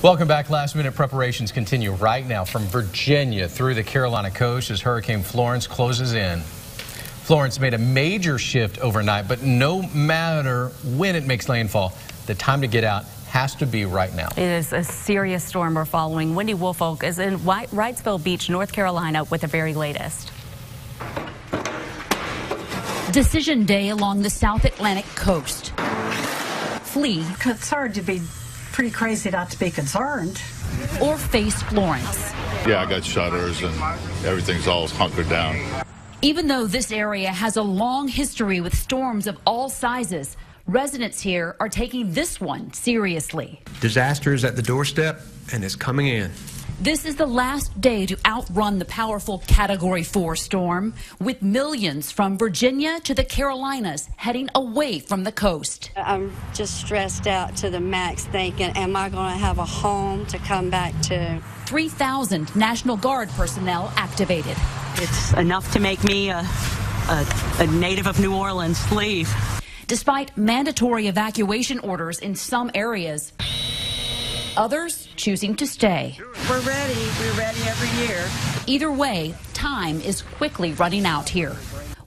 Welcome back. Last-minute preparations continue right now from Virginia through the Carolina coast as Hurricane Florence closes in. Florence made a major shift overnight, but no matter when it makes landfall, the time to get out has to be right now. It is a serious storm we're following. Wendy Woolfolk is in Wrightsville Beach, North Carolina with the very latest. Decision day along the South Atlantic coast. Flee. It's hard to be pretty crazy not to be concerned. Or face Florence. Yeah, I got shutters and everything's all hunkered down. Even though this area has a long history with storms of all sizes, residents here are taking this one seriously. Disaster is at the doorstep and it's coming in. This is the last day to outrun the powerful Category 4 storm, with millions from Virginia to the Carolinas heading away from the coast. I'm just stressed out to the max thinking, am I going to have a home to come back to? 3,000 National Guard personnel activated. It's enough to make me a native of New Orleans leave. Despite mandatory evacuation orders in some areas, others choosing to stay. We're ready. We're ready every year. Either way, time is quickly running out here,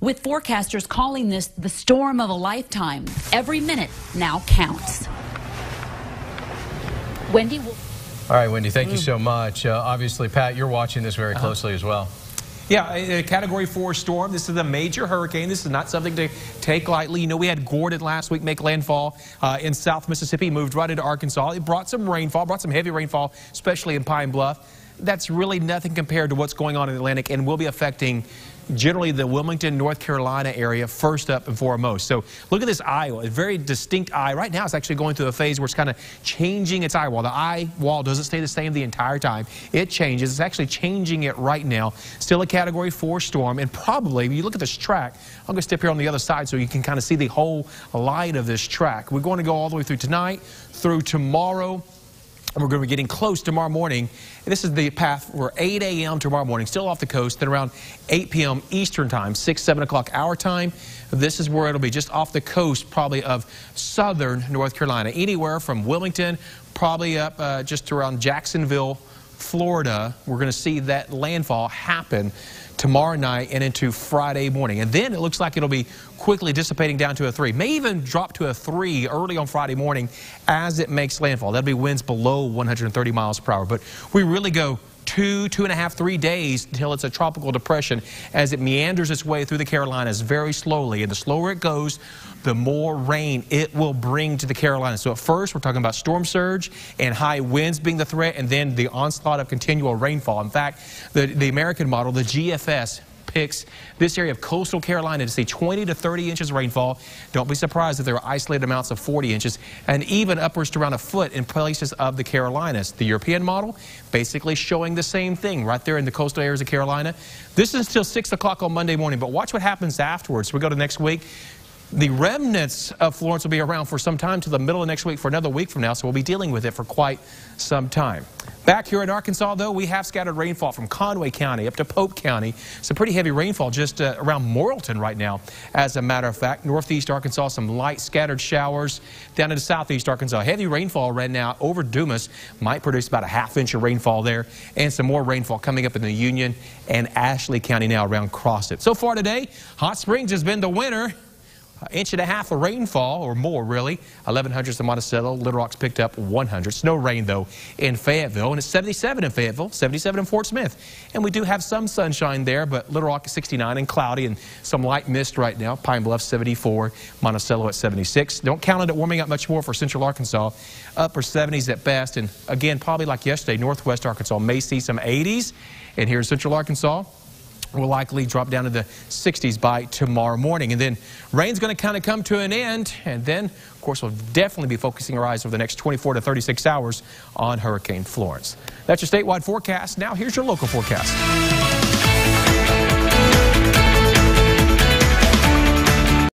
with forecasters calling this the storm of a lifetime. Every minute now counts. Wendy. All right, Wendy, thank you so much. Obviously, Pat, you're watching this very closely as well. Yeah, a Category 4 storm. This is a major hurricane. This is not something to take lightly. You know, we had Gordon last week make landfall in South Mississippi, moved right into Arkansas. It brought some rainfall, brought some heavy rainfall, especially in Pine Bluff. That's really nothing compared to what's going on in the Atlantic and will be affecting generally the Wilmington, North Carolina area first up and foremost. So look at this eye, a very distinct eye. Right now it's actually going through a phase where it's kind of changing its eye wall. The eye wall doesn't stay the same the entire time. It changes. It's actually changing it right now. Still a Category 4 storm, and probably, when you look at this track, I'm going to step here on the other side so you can kind of see the whole line of this track. We're going to go all the way through tonight, through tomorrow, and we're going to be getting close tomorrow morning. And this is the path. We're 8 a.m. tomorrow morning, still off the coast. Then around 8 p.m. Eastern time, 6, 7 o'clock our time. This is where it'll be, just off the coast, probably of southern North Carolina. Anywhere from Wilmington, probably up just around Jacksonville, Florida. We're going to see that landfall happen tomorrow night and into Friday morning. And then it looks like it'll be quickly dissipating down to a 3. May even drop to a 3 early on Friday morning as it makes landfall. That'll be winds below 130 miles per hour. But we really go 2.5, 3 days until it's a tropical depression as it meanders its way through the Carolinas very slowly. And the slower it goes, the more rain it will bring to the Carolinas. So at first, we're talking about storm surge and high winds being the threat, and then the onslaught of continual rainfall. In fact, the American model, the GFS, picks this area of coastal Carolina to see 20 to 30 inches of rainfall. Don't be surprised if there are isolated amounts of 40 inches and even upwards to around a foot in places of the Carolinas. The European model basically showing the same thing right there in the coastal areas of Carolina. This is until 6 o'clock on Monday morning, but watch what happens afterwards. We go to next week. The remnants of Florence will be around for some time to the middle of next week, for another week from now, so we'll be dealing with it for quite some time. Back here in Arkansas, though, we have scattered rainfall from Conway County up to Pope County. Some pretty heavy rainfall just around Morrilton right now, as a matter of fact. Northeast Arkansas, some light scattered showers. Down into southeast Arkansas, heavy rainfall right now over Dumas. Might produce about a ½ inch of rainfall there, and some more rainfall coming up in the Union and Ashley County now around Crossett. So far today, Hot Springs has been the winner. 1.5 inches of rainfall, or more really. 1100s in Monticello. Little Rock's picked up 100. No rain, though, in Fayetteville. And it's 77 in Fayetteville, 77 in Fort Smith. And we do have some sunshine there, but Little Rock is 69 and cloudy and some light mist right now. Pine Bluff, 74. Monticello at 76. Don't count on it warming up much more for central Arkansas. Upper 70s at best. And again, probably like yesterday, northwest Arkansas may see some 80s. And here in central Arkansas, will likely drop down to the 60s by tomorrow morning. And then rain's going to kind of come to an end. And then, of course, we'll definitely be focusing our eyes over the next 24 to 36 hours on Hurricane Florence. That's your statewide forecast. Now, here's your local forecast.